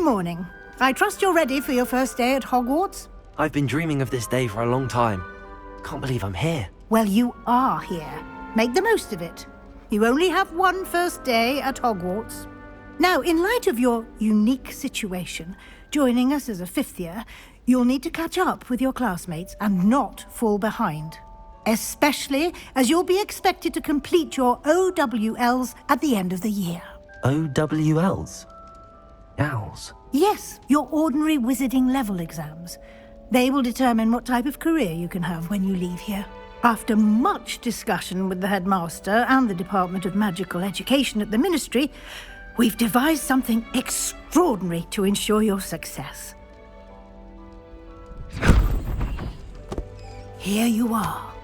morning. I trust you're ready for your first day at Hogwarts? I've been dreaming of this day for a long time. Can't believe I'm here. Well, you are here. Make the most of it. You only have one first day at Hogwarts. Now, in light of your unique situation, joining us as a fifth year, you'll need to catch up with your classmates and not fall behind. Especially as you'll be expected to complete your OWLs at the end of the year. OWLs? Owls? Yes, your ordinary wizarding level exams. They will determine what type of career you can have when you leave here. After much discussion with the headmaster and the Department of Magical Education at the Ministry, we've devised something extraordinary to ensure your success. Here you are.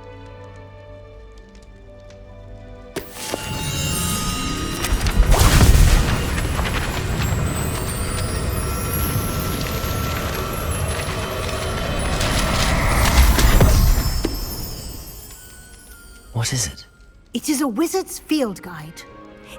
What is it? It is a wizard's field guide.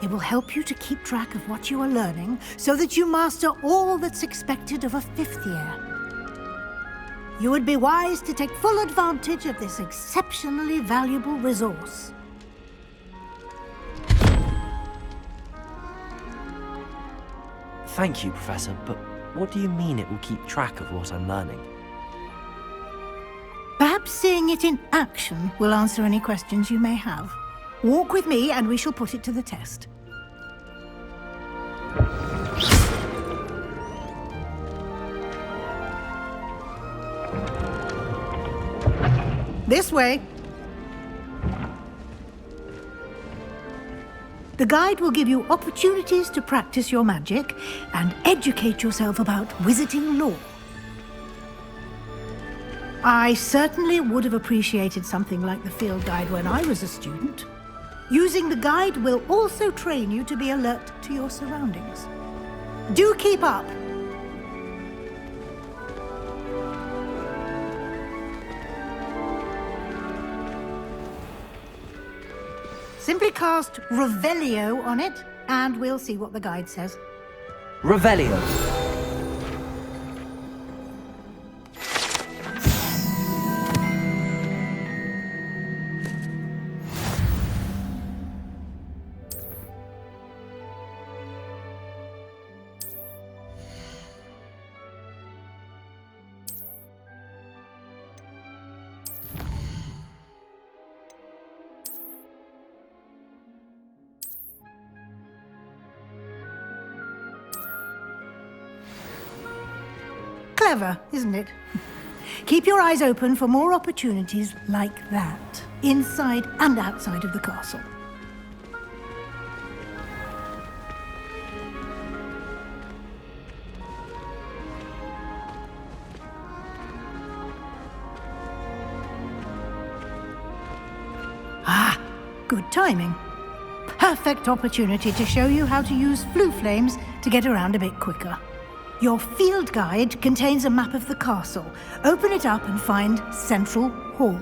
It will help you to keep track of what you are learning so that you master all that's expected of a fifth year. You would be wise to take full advantage of this exceptionally valuable resource. Thank you, Professor, but what do you mean it will keep track of what I'm learning? Perhaps seeing it in action will answer any questions you may have. Walk with me and we shall put it to the test. This way. The guide will give you opportunities to practice your magic and educate yourself about wizarding lore. I certainly would have appreciated something like the field guide when I was a student. Using the guide will also train you to be alert to your surroundings. Do keep up! Simply cast Revelio on it, and we'll see what the guide says. Revelio. Clever, isn't it? Keep your eyes open for more opportunities like that, inside and outside of the castle. Ah, good timing. Perfect opportunity to show you how to use flue flames to get around a bit quicker. Your field guide contains a map of the castle. Open it up and find Central Hall.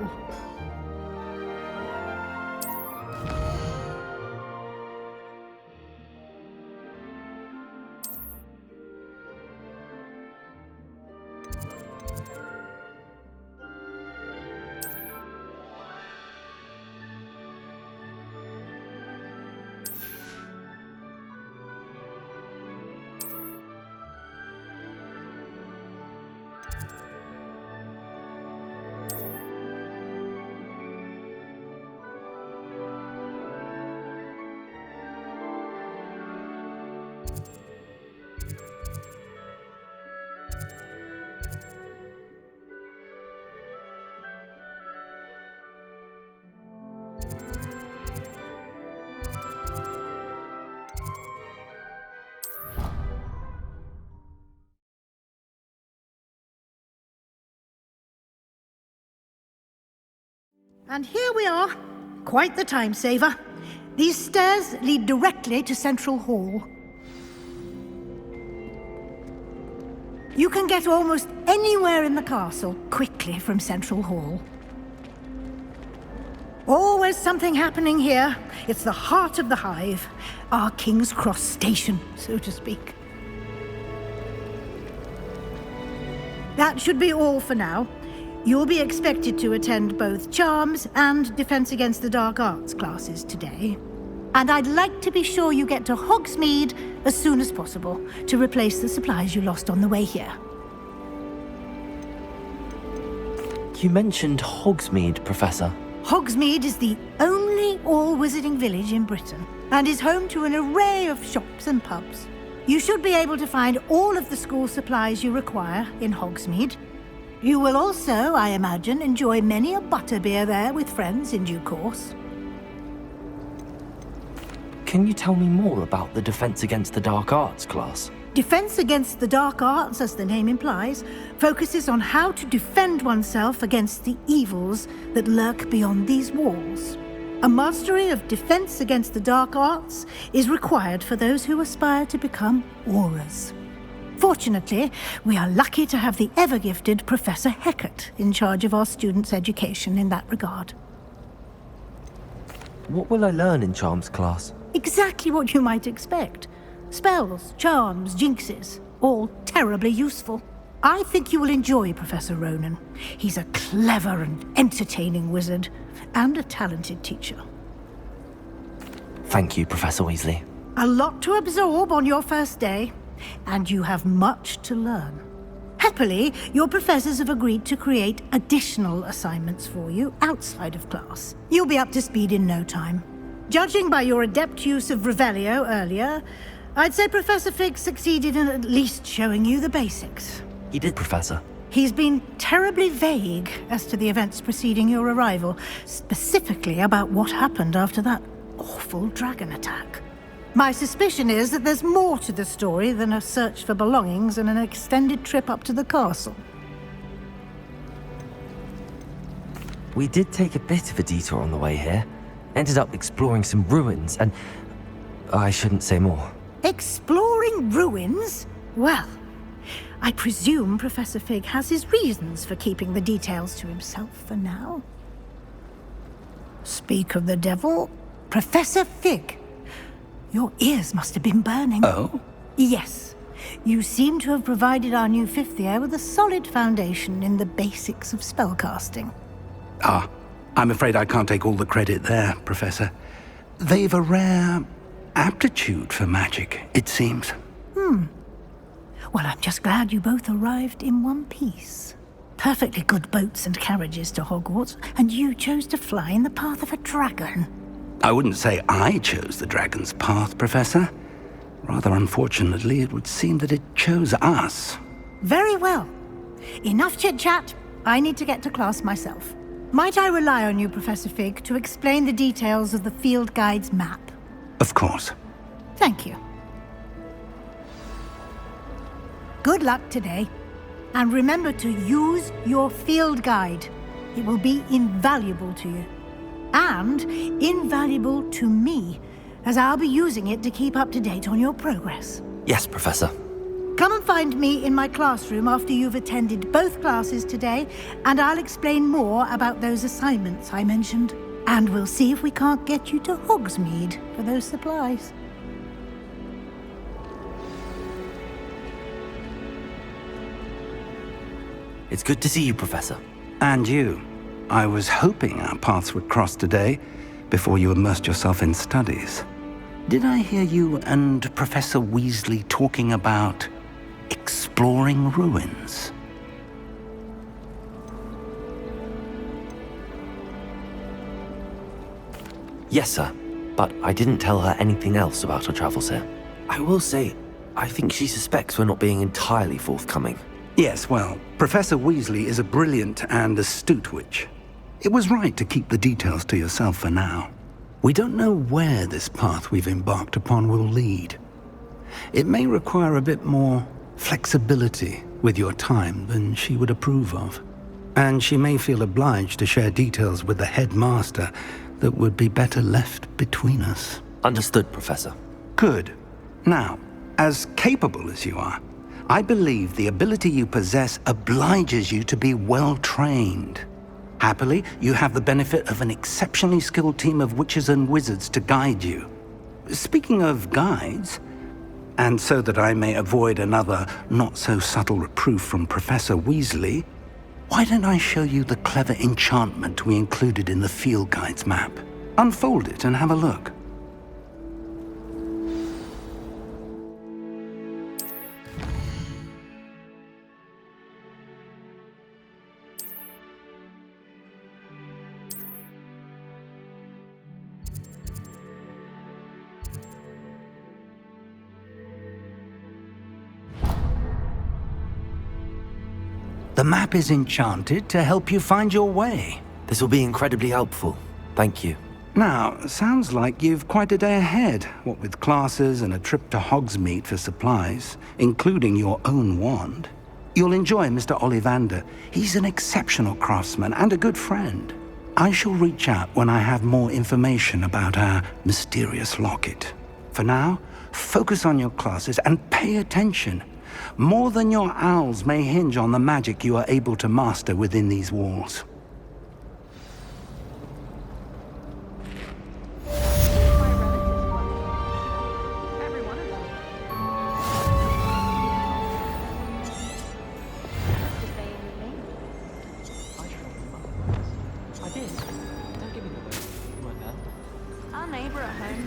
And here we are. Quite the time saver. These stairs lead directly to Central Hall. You can get almost anywhere in the castle quickly from Central Hall. Always something happening here. It's the heart of the hive. Our King's Cross station, so to speak. That should be all for now. You'll be expected to attend both Charms and Defense Against the Dark Arts classes today. And I'd like to be sure you get to Hogsmeade as soon as possible to replace the supplies you lost on the way here. You mentioned Hogsmeade, Professor. Hogsmeade is the only all-wizarding village in Britain and is home to an array of shops and pubs. You should be able to find all of the school supplies you require in Hogsmeade. You will also, I imagine, enjoy many a butterbeer there with friends in due course. Can you tell me more about the Defense Against the Dark Arts class? Defense Against the Dark Arts, as the name implies, focuses on how to defend oneself against the evils that lurk beyond these walls. A mastery of Defense Against the Dark Arts is required for those who aspire to become Aurors. Fortunately, we are lucky to have the ever-gifted Professor Hecat in charge of our students' education in that regard. What will I learn in Charms class? Exactly what you might expect. Spells, charms, jinxes, all terribly useful. I think you will enjoy Professor Ronan. He's a clever and entertaining wizard, and a talented teacher. Thank you, Professor Weasley. A lot to absorb on your first day, and you have much to learn. Happily, your professors have agreed to create additional assignments for you outside of class. You'll be up to speed in no time. Judging by your adept use of Revelio earlier, I'd say Professor Fig succeeded in at least showing you the basics. He did, Professor. He's been terribly vague as to the events preceding your arrival, specifically about what happened after that awful dragon attack. My suspicion is that there's more to the story than a search for belongings and an extended trip up to the castle. We did take a bit of a detour on the way here. Ended up exploring some ruins and... I shouldn't say more. Exploring ruins? Well, I presume Professor Fig has his reasons for keeping the details to himself for now. Speak of the devil, Professor Fig. Your ears must have been burning. Oh? Yes. You seem to have provided our new fifth year with a solid foundation in the basics of spellcasting. Ah, I'm afraid I can't take all the credit there, Professor. They've a rare aptitude for magic, it seems. Well, I'm just glad you both arrived in one piece. Perfectly good boats and carriages to Hogwarts, and you chose to fly in the path of a dragon. I wouldn't say I chose the dragon's path, Professor. Rather unfortunately, it would seem that it chose us. Very well. Enough chit-chat. I need to get to class myself. Might I rely on you, Professor Fig, to explain the details of the field guide's map? Of course. Thank you. Good luck today. And remember to use your field guide. It will be invaluable to you. And invaluable to me, as I'll be using it to keep up to date on your progress. Yes, Professor. Come and find me in my classroom after you've attended both classes today, and I'll explain more about those assignments I mentioned. And we'll see if we can't get you to Hogsmeade for those supplies. It's good to see you, Professor. And you. I was hoping our paths would cross today, before you immersed yourself in studies. Did I hear you and Professor Weasley talking about exploring ruins? Yes, sir. But I didn't tell her anything else about our travels here. I will say, I think she suspects we're not being entirely forthcoming. Yes, well, Professor Weasley is a brilliant and astute witch. It was right to keep the details to yourself for now. We don't know where this path we've embarked upon will lead. It may require a bit more flexibility with your time than she would approve of. And she may feel obliged to share details with the headmaster that would be better left between us. Understood, Professor. Good. Now, as capable as you are, I believe the ability you possess obliges you to be well-trained. Happily, you have the benefit of an exceptionally skilled team of witches and wizards to guide you. Speaking of guides, And so that I may avoid another not-so-subtle reproof from Professor Weasley, why don't I show you the clever enchantment we included in the field guide's map? Unfold it and have a look. The map is enchanted to help you find your way. This will be incredibly helpful. Thank you. Now, sounds like you've quite a day ahead, what with classes and a trip to Hogsmeade for supplies, including your own wand. You'll enjoy Mr. Ollivander. He's an exceptional craftsman and a good friend. I shall reach out when I have more information about our mysterious locket. For now, focus on your classes and pay attention. More than your owls may hinge on the magic you are able to master within these walls.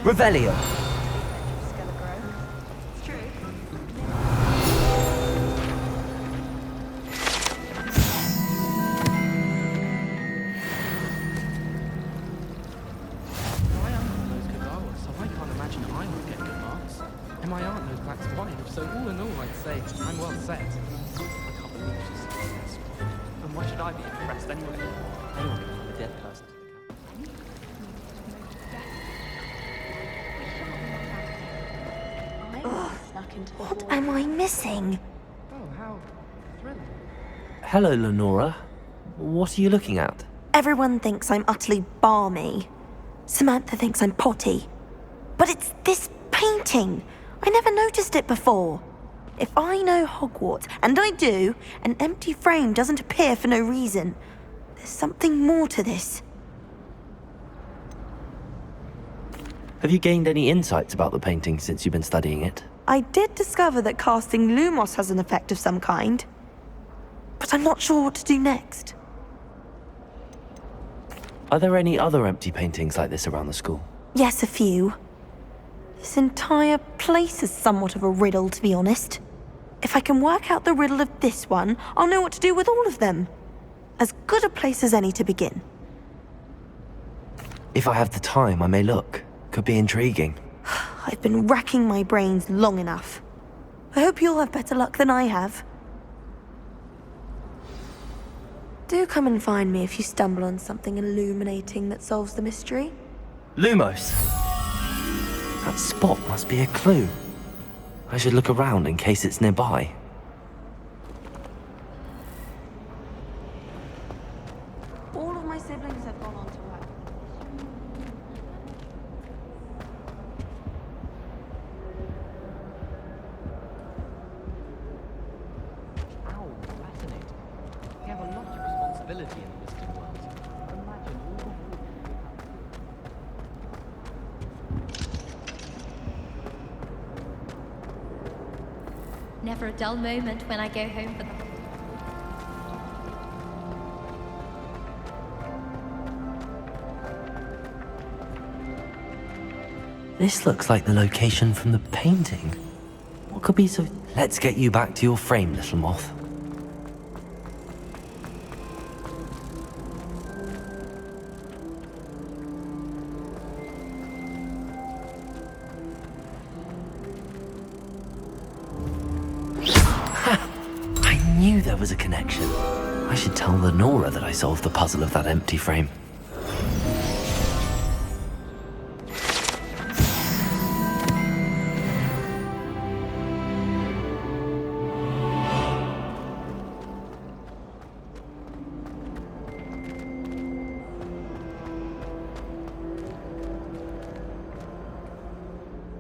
Revelio. What am I missing? Oh, how thrilling. Hello, Lenora. What are you looking at? Everyone thinks I'm utterly balmy. Samantha thinks I'm potty. But it's this painting. I never noticed it before. If I know Hogwarts, and I do, an empty frame doesn't appear for no reason. There's something more to this. Have you gained any insights about the painting since you've been studying it? I did discover that casting Lumos has an effect of some kind. But I'm not sure what to do next. Are there any other empty paintings like this around the school? Yes, a few. This entire place is somewhat of a riddle, to be honest. If I can work out the riddle of this one, I'll know what to do with all of them. As good a place as any to begin. If I have the time, I may look. Could be intriguing. I've been racking my brains long enough. I hope you'll have better luck than I have. Do come and find me if you stumble on something illuminating that solves the mystery. Lumos! That spot must be a clue. I should look around in case it's nearby. All of my siblings have gone on to work. How fascinating. We have a lot of responsibility in the wizarding world. Imagine all the Never a dull moment when I go home for the This looks like the location from the painting. What could be so... Let's get you back to your frame, little moth. I knew there was a connection. I should tell Lenora that I solved the puzzle of that empty frame.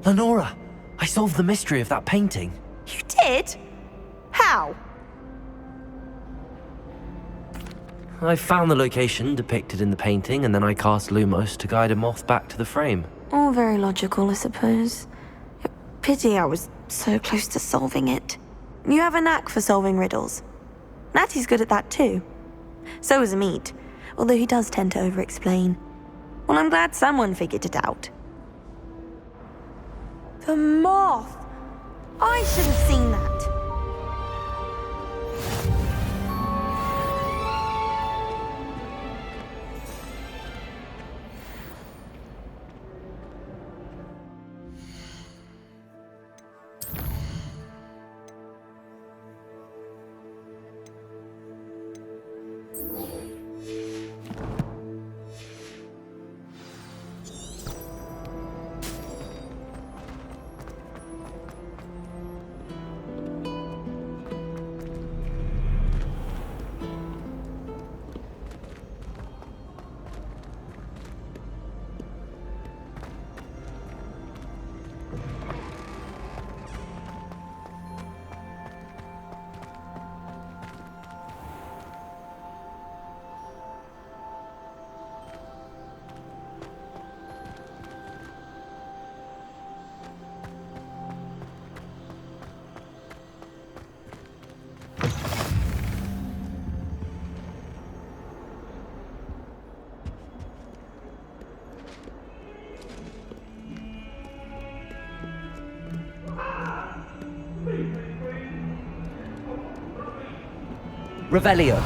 Lenora, I solved the mystery of that painting. You did? How? I found the location depicted in the painting, and then I cast Lumos to guide a moth back to the frame. All very logical, I suppose. Pity I was so close to solving it. You have a knack for solving riddles. Natty's good at that too. So is Amit, although he does tend to over-explain. Well, I'm glad someone figured it out. The moth! I should have seen that. Revelio.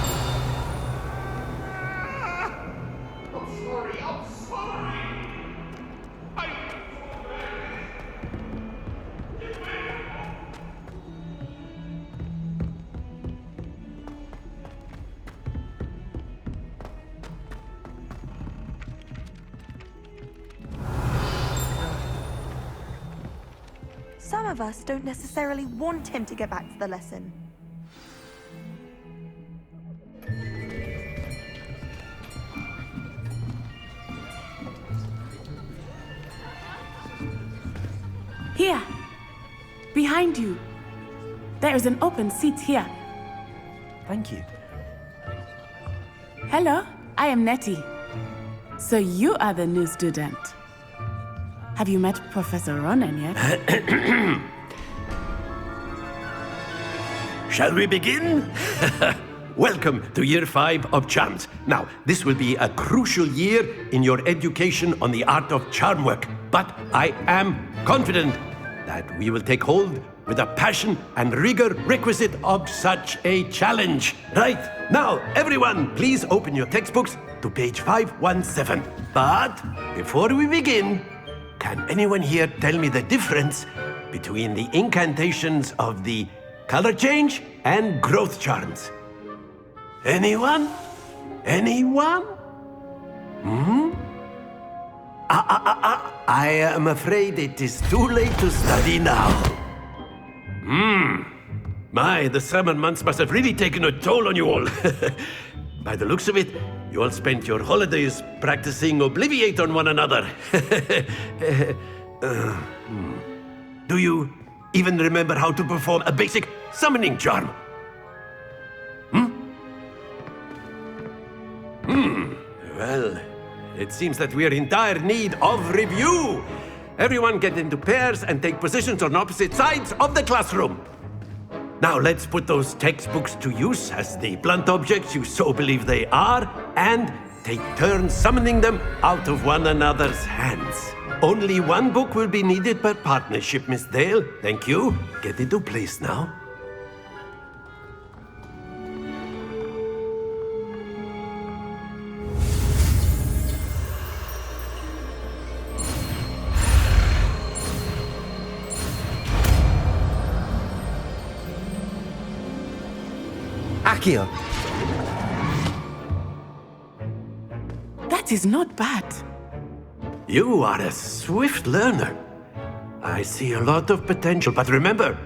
Some of us don't necessarily want him to get back to the lesson. Here! Behind you! There is an open seat here. Thank you. Hello, I am Nettie. So you are the new student. Have you met Professor Ronan yet? Shall we begin? Welcome to Year 5 of Charms. Now, this will be a crucial year in your education on the art of charm work, but I am confident that we will take hold with the passion and rigor requisite of such a challenge. Right, now, everyone, please open your textbooks to page 517. But before we begin, can anyone here tell me the difference between the incantations of the color change and growth charms? Anyone? Anyone? I am afraid it is too late to study now. My, the summer months must have really taken a toll on you all. By the looks of it, you all spent your holidays practicing Obliviate on one another. Do you even remember how to perform a basic summoning charm? Well, it seems that we are in dire need of review. Everyone get into pairs and take positions on opposite sides of the classroom. Now let's put those textbooks to use as the blunt objects you so believe they are, and take turns summoning them out of one another's hands. Only one book will be needed per partnership, Miss Dale. Thank you. Get into place now. Accio. That is not bad. You are a swift learner. I see a lot of potential, but remember,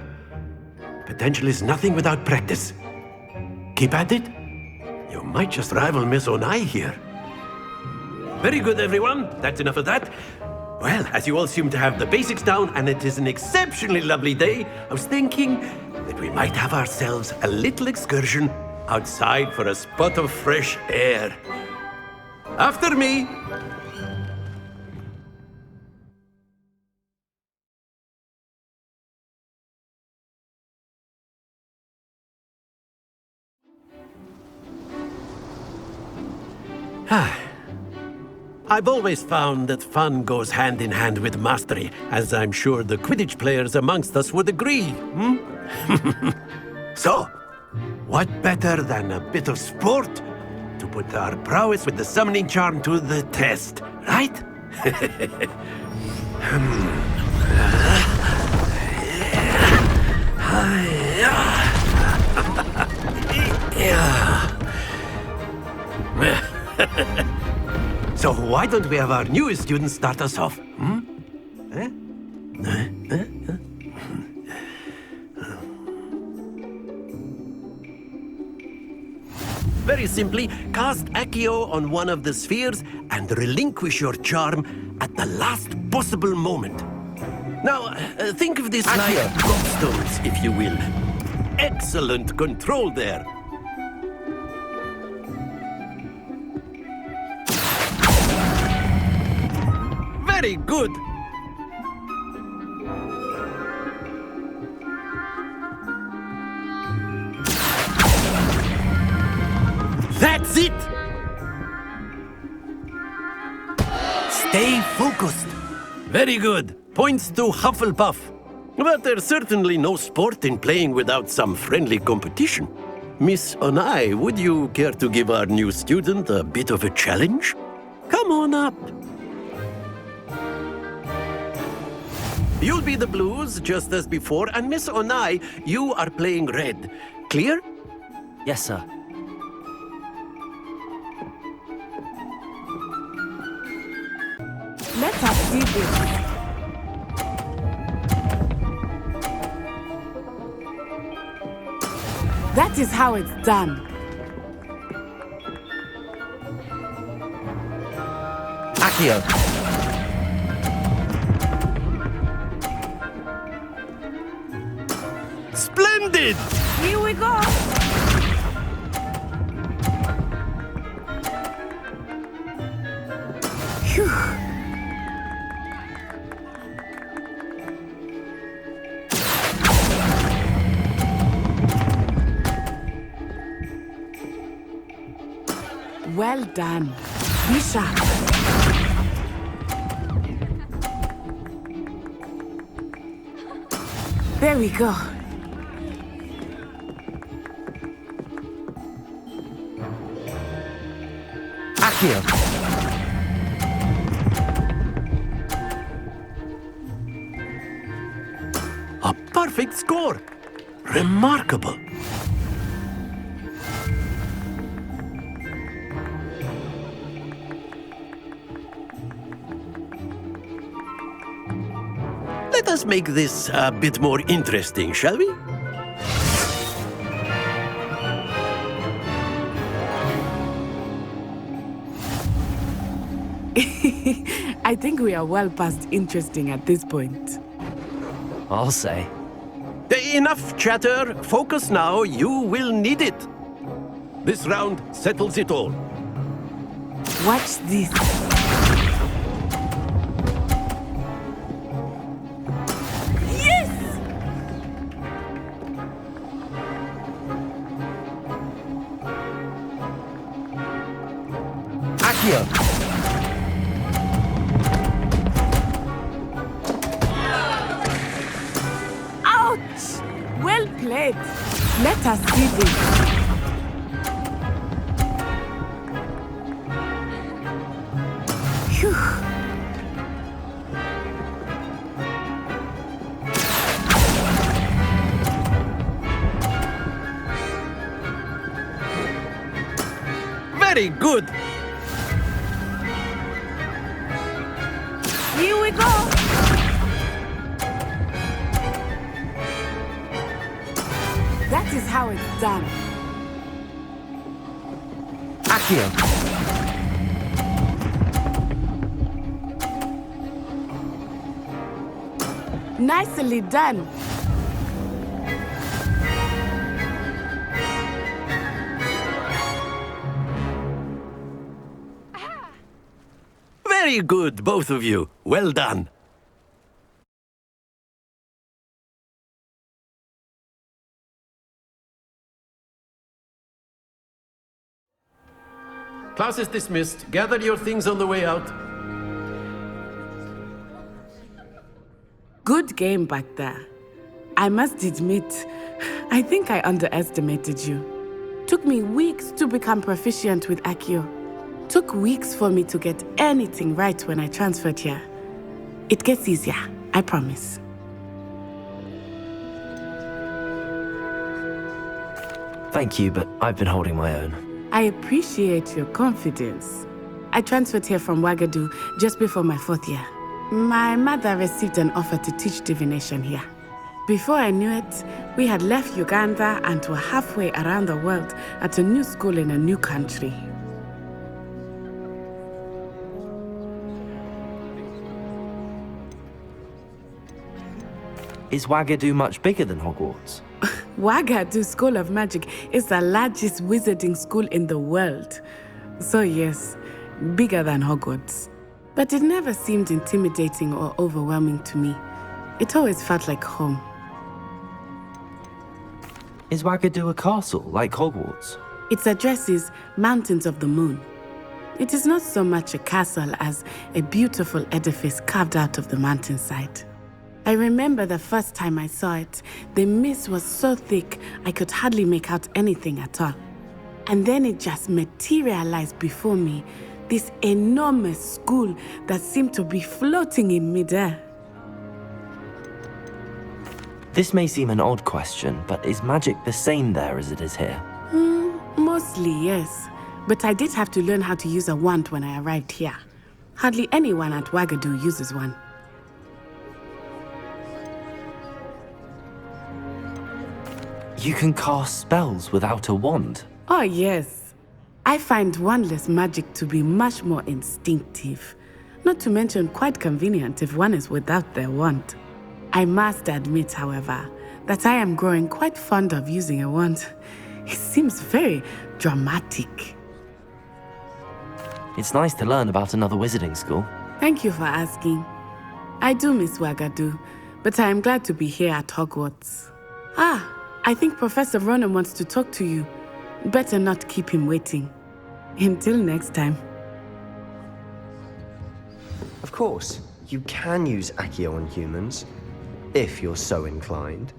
potential is nothing without practice. Keep at it. You might just rival Miss Onai here. Very good, everyone. That's enough of that. Well, as you all seem to have the basics down, and it is an exceptionally lovely day, I was thinking that we might have ourselves a little excursion outside for a spot of fresh air. After me. I've always found that fun goes hand in hand with mastery, as I'm sure the Quidditch players amongst us would agree. So, what better than a bit of sport to put our prowess with the summoning charm to the test, right? So why don't we have our newest student start us off? Very simply, cast Accio on one of the spheres and relinquish your charm at the last possible moment. Now, think of this like gobstones, if you will. Excellent control there. Very good. That's it! Stay focused. Very good. Points to Hufflepuff. But there's certainly no sport in playing without some friendly competition. Miss Onai, would you care to give our new student a bit of a challenge? Come on up. You'll be the blues, just as before, and Miss Onai, you are playing red. Clear? Yes, sir. Let us see this. That is how it's done. Accio. Splendid! Here we go. Phew. Well done. Be sharp. There we go. Accio. A perfect score. Remarkable. Let us make this a bit more interesting, shall we? I think we are well past interesting at this point. I'll say. Enough chatter. Focus now. You will need it. This round settles it all. Watch this. Yes! Accio. Ouch! Well played. Let us see this. Phew. Very good. Here we go. That is how it's done. Accio. Nicely done. Very good, both of you. Well done. class is dismissed. Gather your things on the way out. Good game back there. I must admit, I think I underestimated you. Took me weeks to become proficient with Accio. Took weeks for me to get anything right when I transferred here. It gets easier, I promise. Thank you, but I've been holding my own. I appreciate your confidence. I transferred here from Wagadu just before my 4th year. My mother received an offer to teach divination here. Before I knew it, we had left Uganda and were halfway around the world at a new school in a new country. Is Wagadu much bigger than Hogwarts? Wagadu School of Magic is the largest wizarding school in the world. So yes, bigger than Hogwarts. But it never seemed intimidating or overwhelming to me. It always felt like home. Is Wagadu a castle, like Hogwarts? Its address is Mountains of the Moon. It is not so much a castle as a beautiful edifice carved out of the mountainside. I remember the first time I saw it, the mist was so thick I could hardly make out anything at all. And then it just materialized before me, this enormous school that seemed to be floating in midair. This may seem an odd question, but is magic the same there as it is here? Mostly, yes. But I did have to learn how to use a wand when I arrived here. Hardly anyone at Wagadu uses one. You can cast spells without a wand? Oh, yes. I find wandless magic to be much more instinctive. Not to mention quite convenient if one is without their wand. I must admit, however, that I am growing quite fond of using a wand. It seems very dramatic. It's nice to learn about another wizarding school. Thank you for asking. I do miss Wagadu, but I am glad to be here at Hogwarts. I think Professor Ronan wants to talk to you. Better not keep him waiting. Until next time. Of course, you can use Accio on humans, if you're so inclined.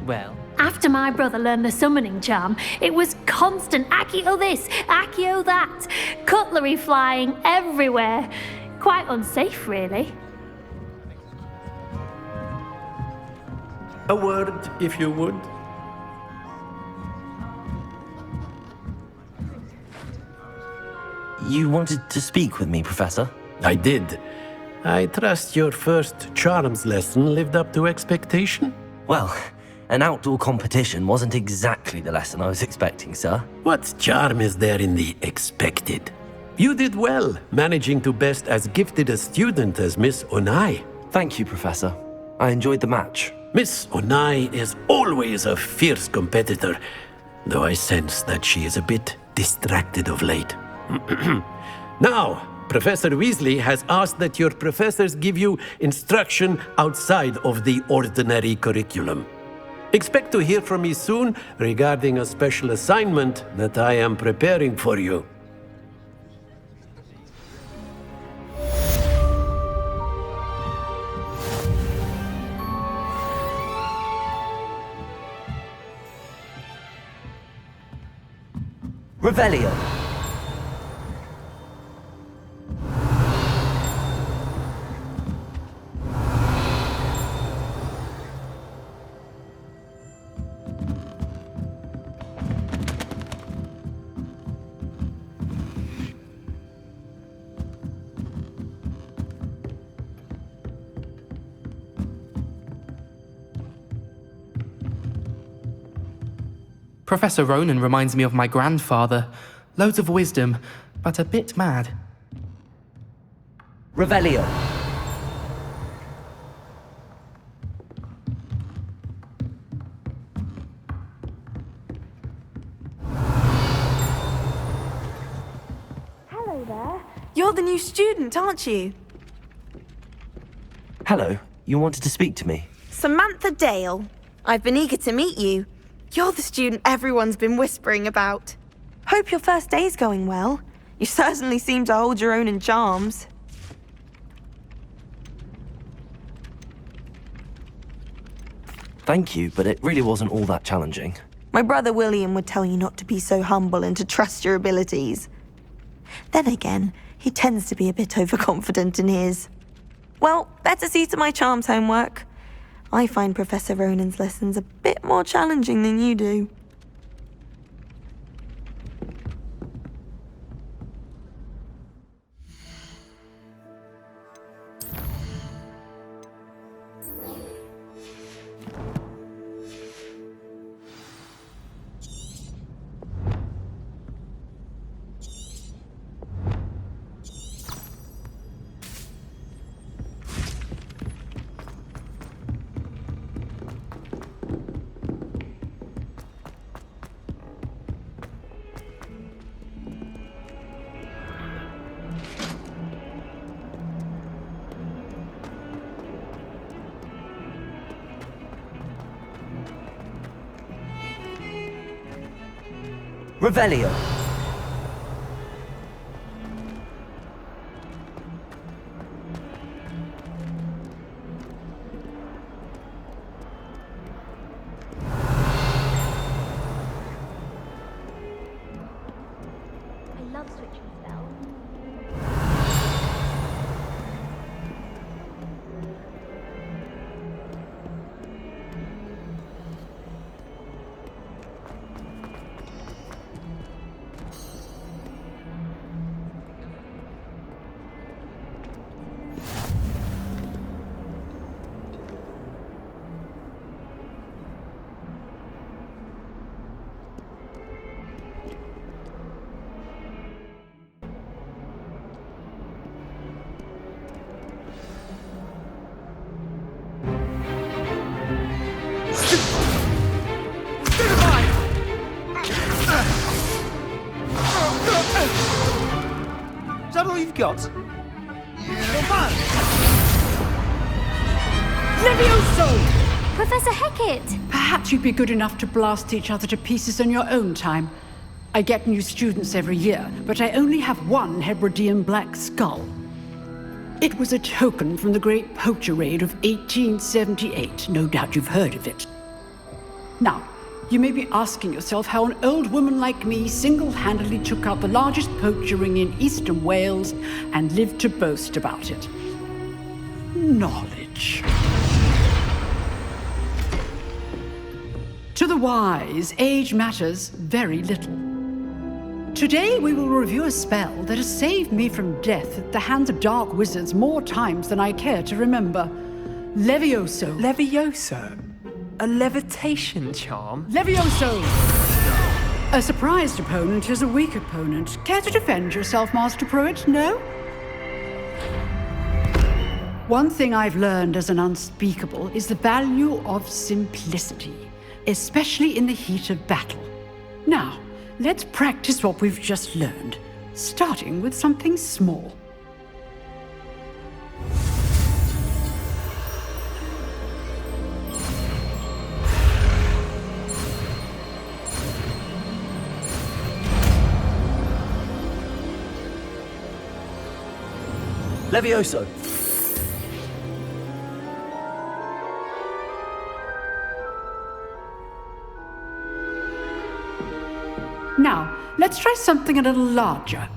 Well, after my brother learned the summoning charm, it was constant Accio this, Accio that, cutlery flying everywhere. Quite unsafe, really. A word, if you would. You wanted to speak with me, Professor? I did. I trust your first charms lesson lived up to expectation? Well, an outdoor competition wasn't exactly the lesson I was expecting, sir. What charm is there in the expected? You did well, managing to best as gifted a student as Miss Onai. Thank you, Professor. I enjoyed the match. Miss Onai is always a fierce competitor, though I sense that she is a bit distracted of late. Now, Professor Weasley has asked that your professors give you instruction outside of the ordinary curriculum. Expect to hear from me soon regarding a special assignment that I am preparing for you. Revelio. Professor Ronan reminds me of my grandfather. Loads of wisdom, but a bit mad. Revelio. Hello there. You're the new student, aren't you? Hello. You wanted to speak to me? Samantha Dale. I've been eager to meet you. You're the student everyone's been whispering about. Hope your first day's going well. You certainly seem to hold your own in charms. Thank you, but it really wasn't all that challenging. My brother William would tell you not to be so humble and to trust your abilities. Then again, he tends to be a bit overconfident in his. Well, better see to my charms homework. I find Professor Ronan's lessons a bit more challenging than you do. Revelio. I love switching spells. Is that all you've got? Levioso! Professor Hecat! Perhaps you'd be good enough to blast each other to pieces in your own time. I get new students every year, but I only have one Hebridean black skull. It was a token from the Great Poacher Raid of 1878. No doubt you've heard of it. Now, you may be asking yourself how an old woman like me single-handedly took out the largest poacher ring in eastern Wales and lived to boast about it. Knowledge. To the wise, age matters very little. Today we will review a spell that has saved me from death at the hands of dark wizards more times than I care to remember. Levioso. Levioso? A levitation charm? Levioso! A surprised opponent is a weak opponent. Care to defend yourself, Master Pruitt? No? One thing I've learned as an unspeakable is the value of simplicity, especially in the heat of battle. Now, let's practice what we've just learned, starting with something small. Levioso. Now, let's try something a little larger.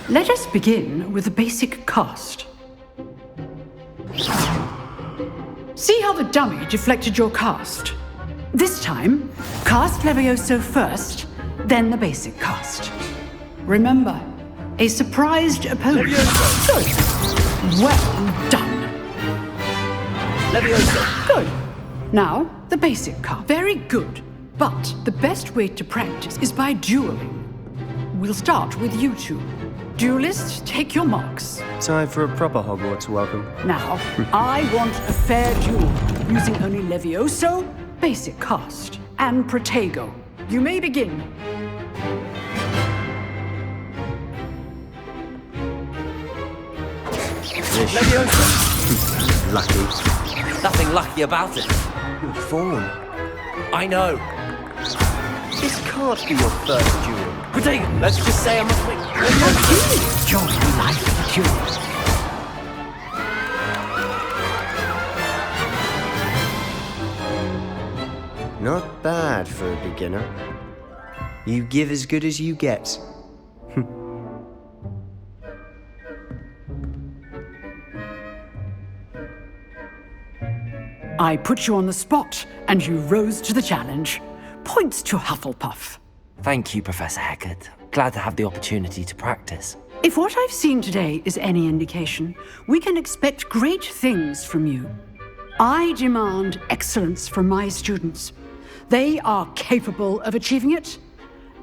Let us begin with the basic cast. See how the dummy deflected your cast? This time, cast Levioso first, then the basic cast. Remember, a surprised opponent. Good. Well done. Levioso. Good. Now, the basic cast. Very good. But the best way to practice is by dueling. We'll start with you two. Duelists, take your marks. Time for a proper Hogwarts welcome. Now, I want a fair duel, using only Levioso, basic cast, and Protego. you may begin. Lucky. Nothing lucky about it. Your form. I know. This can't be your first duel. Protego, let's just say I'm a Enjoy life, Jules. Not bad for a beginner. You give as good as you get. I put you on the spot, and you rose to the challenge. Points to Hufflepuff. Thank you, Professor Hecat. Glad to have the opportunity to practice. If what I've seen today is any indication, we can expect great things from you. I demand excellence from my students. They are capable of achieving it,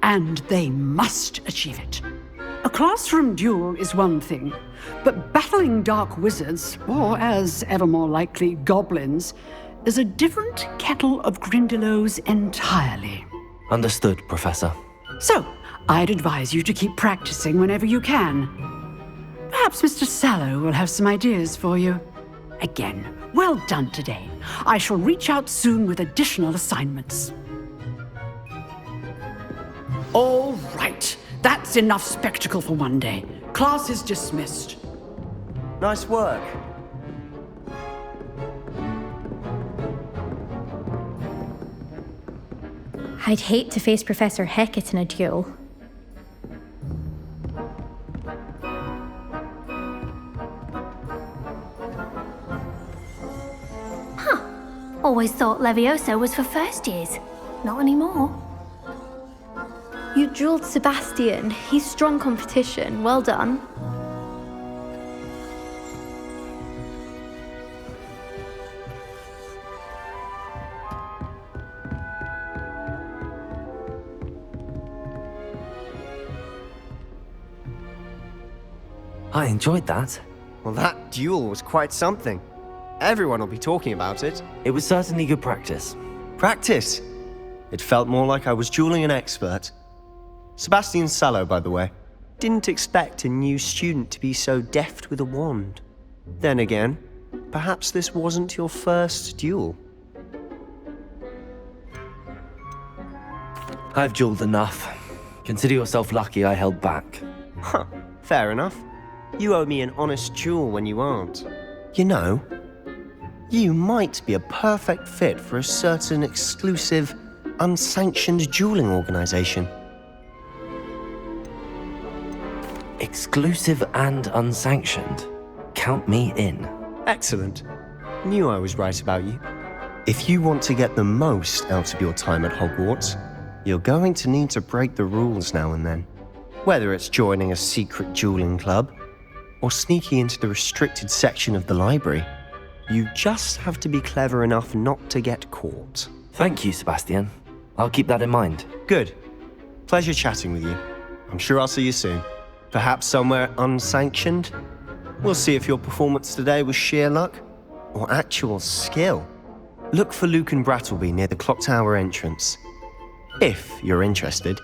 and they must achieve it. A classroom duel is one thing, but battling dark wizards, or as ever more likely, goblins, is a different kettle of Grindylows entirely. Understood, Professor. So, I'd advise you to keep practicing whenever you can. Perhaps Mr. Sallow will have some ideas for you. Again, well done today. I shall reach out soon with additional assignments. All right. That's enough spectacle for one day. Class is dismissed. Nice work. I'd hate to face Professor Hecat in a duel. Always thought Levioso was for first years. Not anymore. You dueled Sebastian. He's strong competition. Well done. I enjoyed that. Well, that duel was quite something. Everyone will be talking about it. It was certainly good practice. Practice? It felt more like I was dueling an expert. Sebastian Sallow, by the way. Didn't expect a new student to be so deft with a wand. Then again, perhaps this wasn't your first duel. I've dueled enough. Consider yourself lucky I held back. Huh, fair enough. You owe me an honest duel when you aren't. You know, you might be a perfect fit for a certain exclusive, unsanctioned dueling organization. Exclusive and unsanctioned. Count me in. Excellent. Knew I was right about you. If you want to get the most out of your time at Hogwarts, you're going to need to break the rules now and then. Whether it's joining a secret dueling club, or sneaking into the restricted section of the library, you just have to be clever enough not to get caught. Thank you, Sebastian. I'll keep that in mind. Good. Pleasure chatting with you. I'm sure I'll see you soon. Perhaps somewhere unsanctioned? We'll see if your performance today was sheer luck or actual skill. Look for Luke and Brattleby near the clock tower entrance, if you're interested.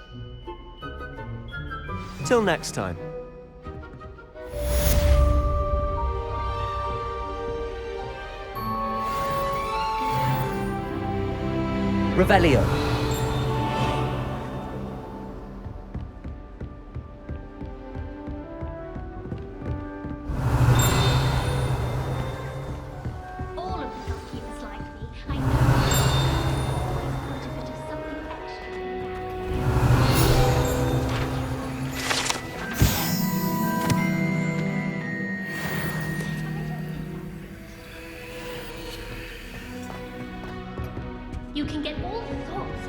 Till next time. Revelio. All of the shopkeepers like me. I know. Always put a bit of something extra. You can get all sorts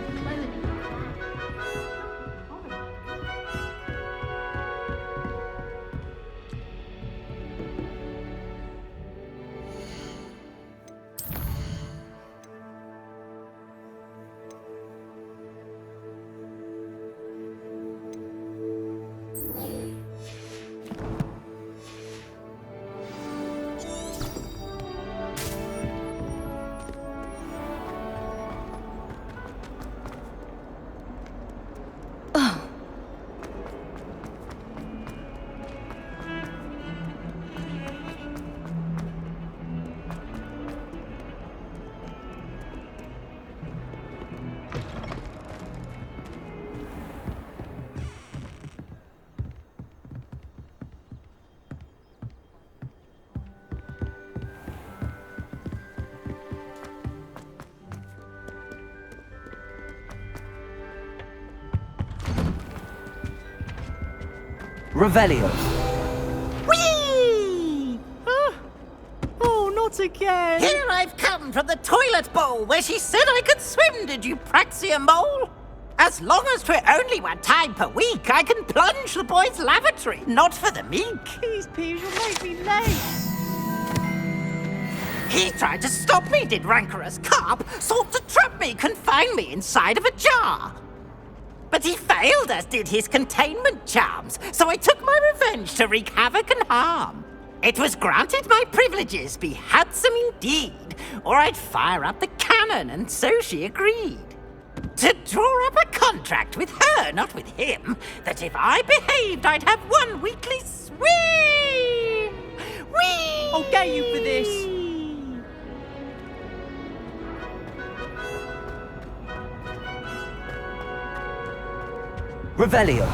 Revelio. Whee! Oh, not again! Here I've come from the toilet bowl where she said I could swim, did you praxia mole? As long as 'twere only one time per week, I can plunge the boys' lavatory, not for the meek. These peas will make me late. He tried to stop me, did rancorous carp, sought to trap me, confine me inside of a jar. But he failed, as did his containment charms, so I took my revenge to wreak havoc and harm. It was granted my privileges be handsome indeed, or I'd fire up the cannon, and so she agreed. To draw up a contract with her, not with him, that if I behaved, I'd have one weekly swim! Whee! I'll get you for this. Revelio.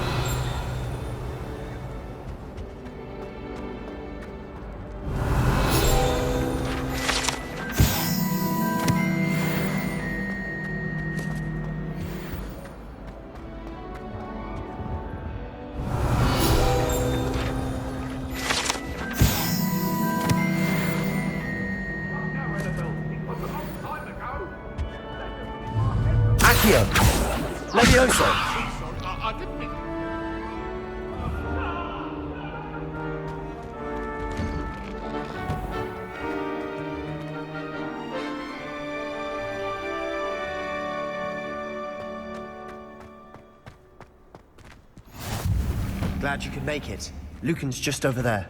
Accio. Levioso. Glad you could make it. Lucan's just over there.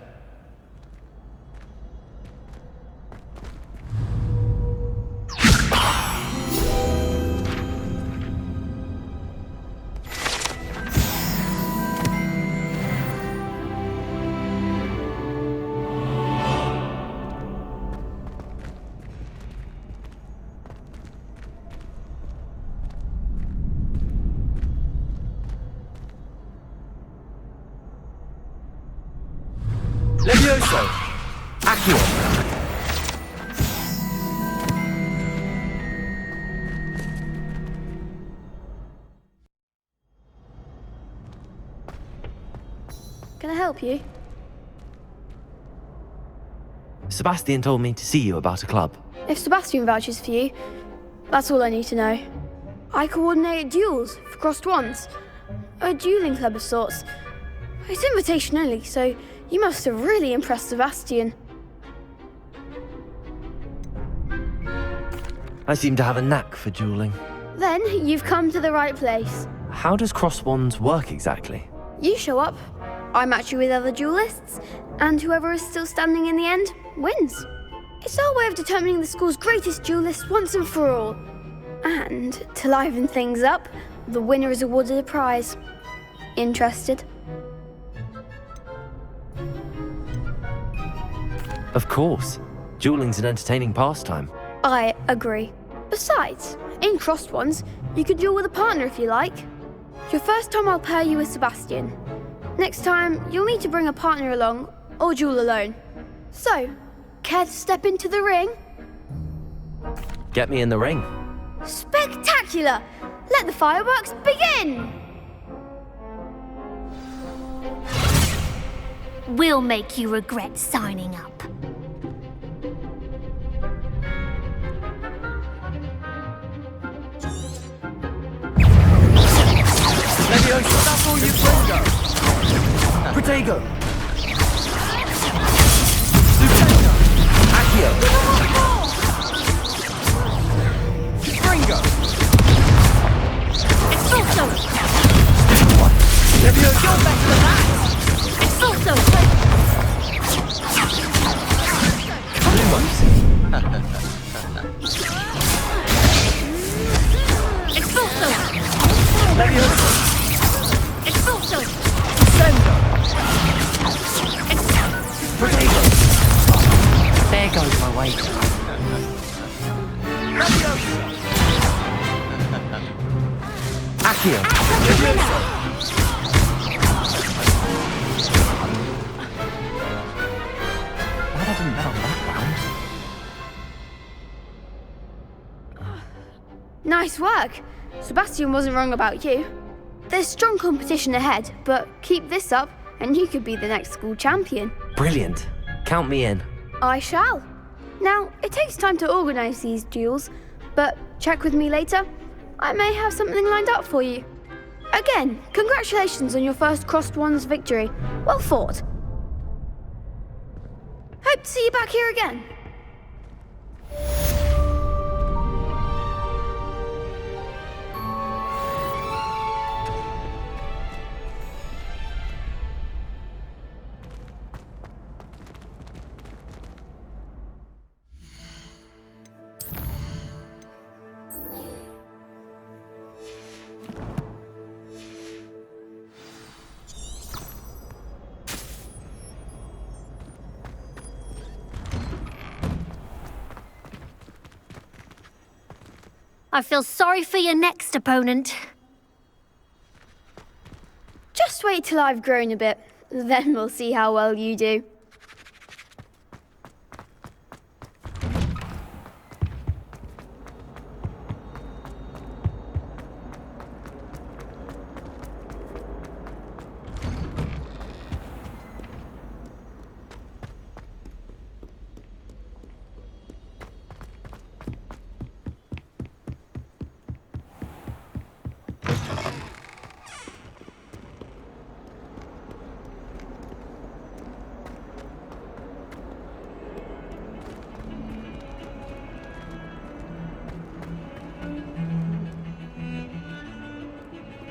Levioso. Accio. Can I help you? Sebastian told me to see you about a club. If Sebastian vouches for you, that's all I need to know. I coordinate duels for crossed wands. A dueling club of sorts. It's invitation only, so you must have really impressed Sebastian. I seem to have a knack for dueling. Then you've come to the right place. How does cross wands work exactly? You show up, I match you with other duelists, and whoever is still standing in the end wins. It's our way of determining the school's greatest duelist once and for all. And to liven things up, the winner is awarded a prize. Interested? Of course. Dueling's an entertaining pastime. I agree. Besides, in crossed ones, you could duel with a partner if you like. Your first time I'll pair you with Sebastian. Next time, you'll need to bring a partner along, or duel alone. So, care to step into the ring? Get me in the ring. Spectacular! Let the fireworks begin! We'll make you regret signing up. Levioso. That's all you've got. Protego. Lucango. Accio. Ringo. Expulso! Levioso. You're better than that! Expulso! Expulso! Levioso. Expulso! Sendo. Protego. There goes my weight. Accio. Glad I didn't bet on that round. Nice work. Sebastian wasn't wrong about you. There's strong competition ahead, but keep this up and you could be the next school champion. Brilliant. Count me in. I shall. Now, it takes time to organise these duels, but check with me later. I may have something lined up for you. Again, congratulations on your first Crossed Wands victory. Well fought. Hope to see you back here again. I feel sorry for your next opponent. Just wait till I've grown a bit, then we'll see how well you do.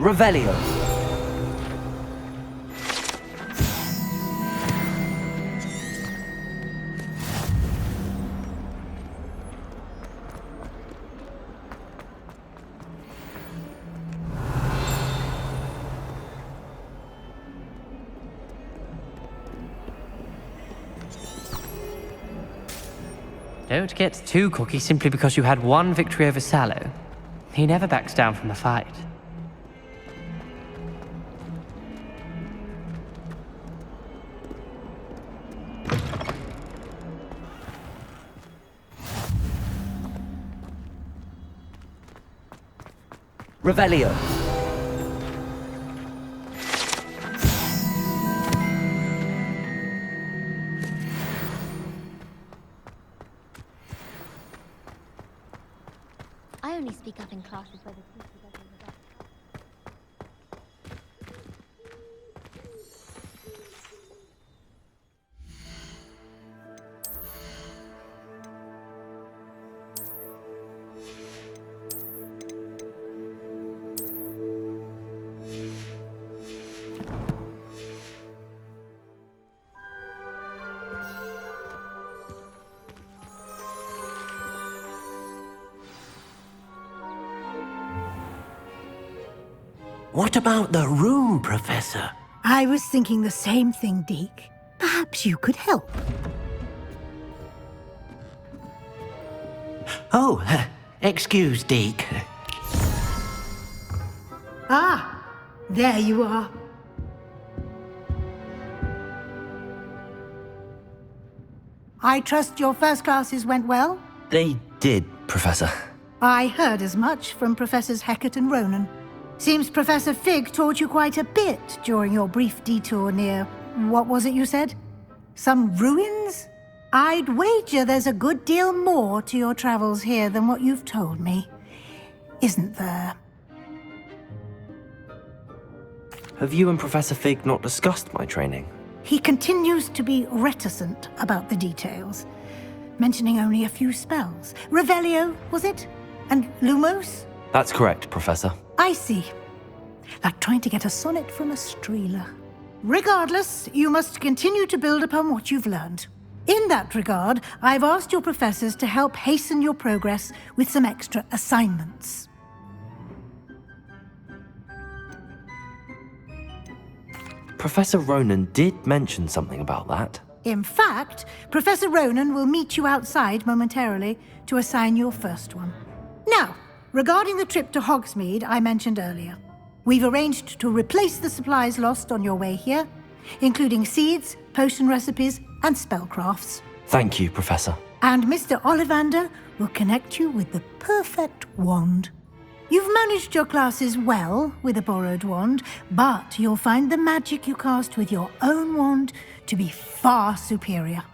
Revelio. Don't get too cocky simply because you had one victory over Sallow. He never backs down from a fight. Revelio. I only speak up in classes where the teacher doesn't know. What about the room, Professor? I was thinking the same thing, Deke. Perhaps you could help. Oh, excuse, Deke. Ah, there you are. I trust your first classes went well? They did, Professor. I heard as much from Professors Hecat and Ronan. Seems Professor Fig taught you quite a bit during your brief detour near... what was it you said? Some ruins? I'd wager there's a good deal more to your travels here than what you've told me. Isn't there? Have you and Professor Fig not discussed my training? He continues to be reticent about the details, mentioning only a few spells. Revelio, was it? And Lumos? That's correct, Professor. I see. Like trying to get a sonnet from a streeler. Regardless, you must continue to build upon what you've learned. In that regard, I've asked your professors to help hasten your progress with some extra assignments. Professor Ronan did mention something about that. In fact, Professor Ronan will meet you outside momentarily to assign your first one. Now, regarding the trip to Hogsmeade I mentioned earlier, we've arranged to replace the supplies lost on your way here, including seeds, potion recipes, and spellcrafts. Thank you, Professor. And Mr. Ollivander will connect you with the perfect wand. You've managed your classes well with a borrowed wand, but you'll find the magic you cast with your own wand to be far superior.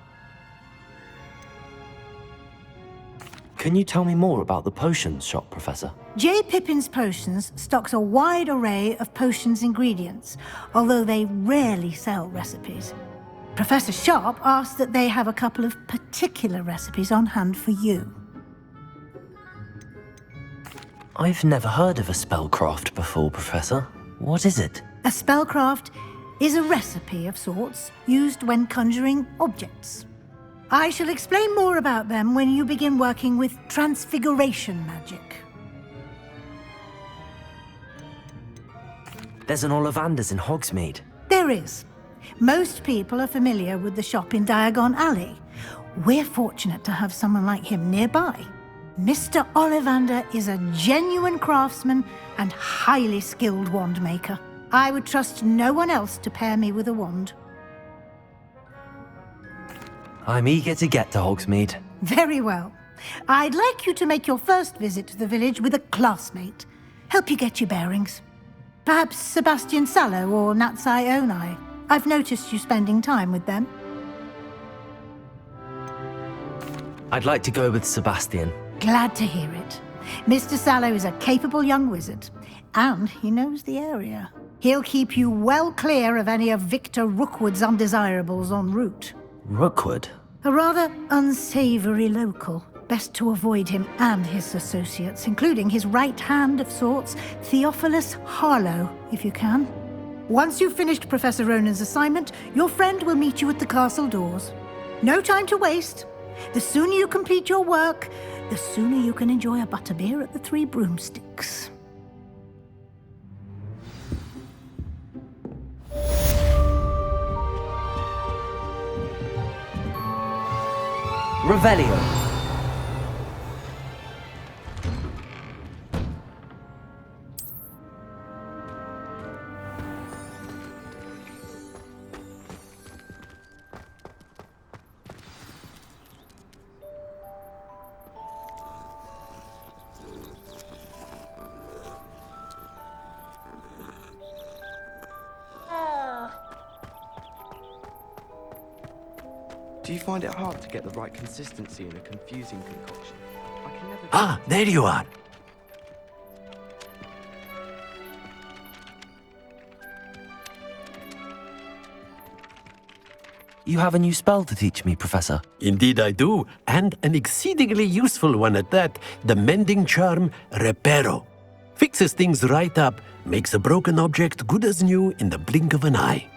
Can you tell me more about the potions shop, Professor? J. Pippin's Potions stocks a wide array of potions ingredients, although they rarely sell recipes. Professor Sharp asks that they have a couple of particular recipes on hand for you. I've never heard of a spellcraft before, Professor. What is it? A spellcraft is a recipe of sorts used when conjuring objects. I shall explain more about them when you begin working with transfiguration magic. There's an Ollivander's in Hogsmeade. There is. Most people are familiar with the shop in Diagon Alley. We're fortunate to have someone like him nearby. Mr. Ollivander is a genuine craftsman and highly skilled wand maker. I would trust no one else to pair me with a wand. I'm eager to get to Hogsmeade. Very well. I'd like you to make your first visit to the village with a classmate. Help you get your bearings. Perhaps Sebastian Sallow or Natsai Onai. I've noticed you spending time with them. I'd like to go with Sebastian. Glad to hear it. Mr. Sallow is a capable young wizard, and he knows the area. He'll keep you well clear of any of Victor Rookwood's undesirables en route. Rookwood? A rather unsavory local. Best to avoid him and his associates, including his right hand of sorts, Theophilus Harlow, if you can. Once you've finished Professor Ronan's assignment, your friend will meet you at the castle doors. No time to waste. The sooner you complete your work, the sooner you can enjoy a butterbeer at the Three Broomsticks. Revelio. Do you find it hard to get the right consistency in a confusing concoction? I can never... Ah, there you are. You have a new spell to teach me, Professor. Indeed I do, and an exceedingly useful one at that. The mending charm, Reparo. Fixes things right up, makes a broken object good as new in the blink of an eye.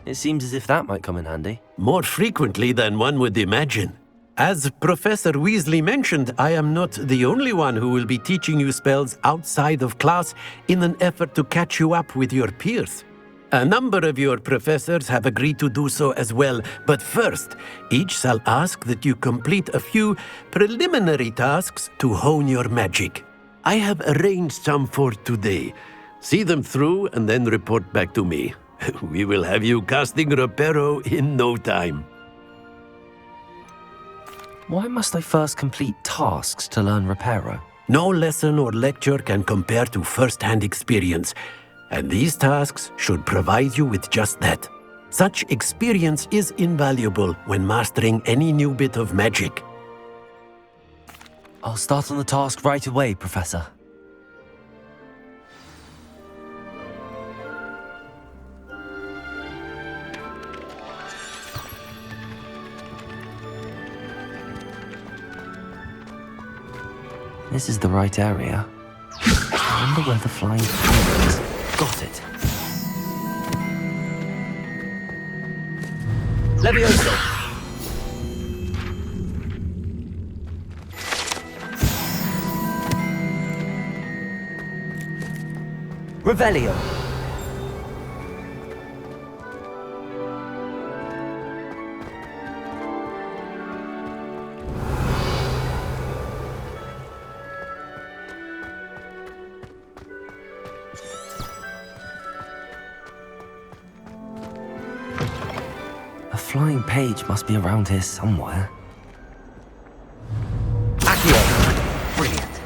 It seems as if that might come in handy. More frequently than one would imagine. As Professor Weasley mentioned, I am not the only one who will be teaching you spells outside of class in an effort to catch you up with your peers. A number of your professors have agreed to do so as well, but first, each shall ask that you complete a few preliminary tasks to hone your magic. I have arranged some for today. See them through and then report back to me. We will have you casting Reparo in no time. Why must I first complete tasks to learn Reparo? No lesson or lecture can compare to first-hand experience, and these tasks should provide you with just that. Such experience is invaluable when mastering any new bit of magic. I'll start on the task right away, Professor. This is the right area. I wonder where the flying thing is. Got it. Levioso! Revelio! A flying page must be around here somewhere. Accio! Brilliant.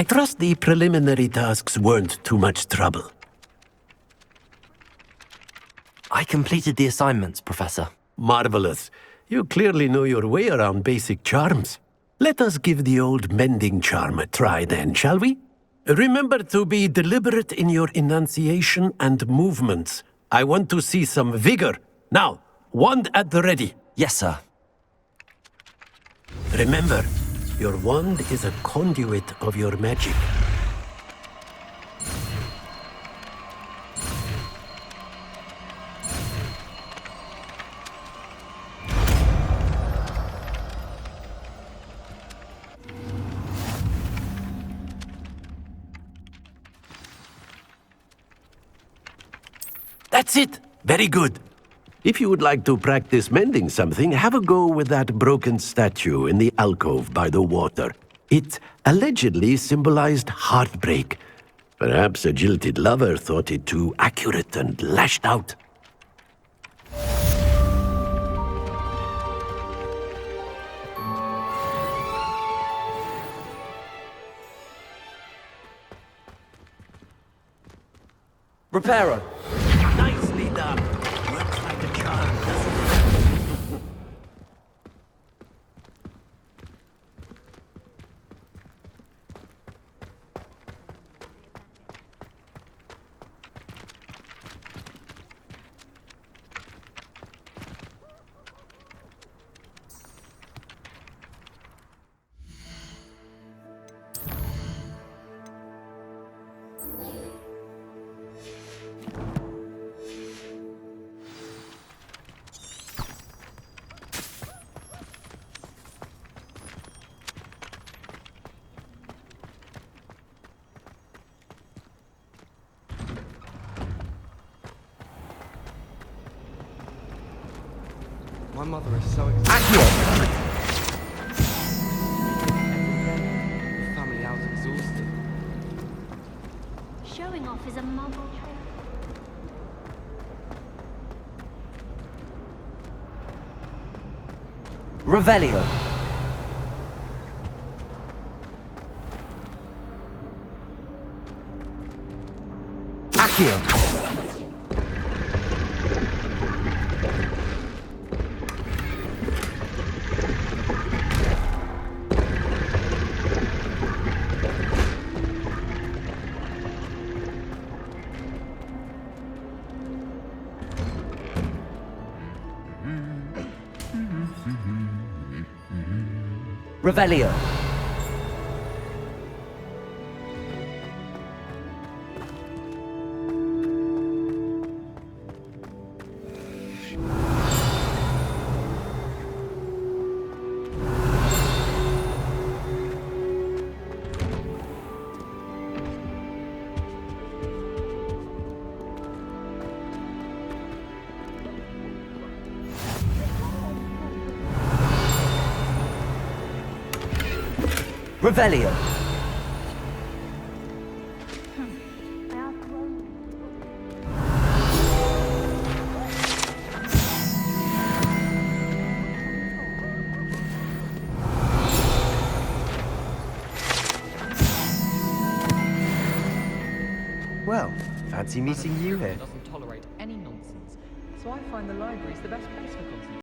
I trust the preliminary tasks weren't too much trouble. I completed the assignments, Professor. Marvelous. You clearly know your way around basic charms. Let us give the old mending charm a try then, shall we? Remember to be deliberate in your enunciation and movements. I want to see some vigor. Now, wand at the ready. Yes, sir. Remember, your wand is a conduit of your magic. That's it! Very good. If you would like to practice mending something, have a go with that broken statue in the alcove by the water. It allegedly symbolized heartbreak. Perhaps a jilted lover thought it too accurate and lashed out. Reparo! Nicely done. Works like a charm, doesn't it? My mother is so exhausted. Family house exhausted. Showing off is a muggle trick. Revelio. Accio. Revelio. Revelio. Well, fancy meeting you here. Doesn't tolerate any nonsense, so I find the library's the best place for concentration.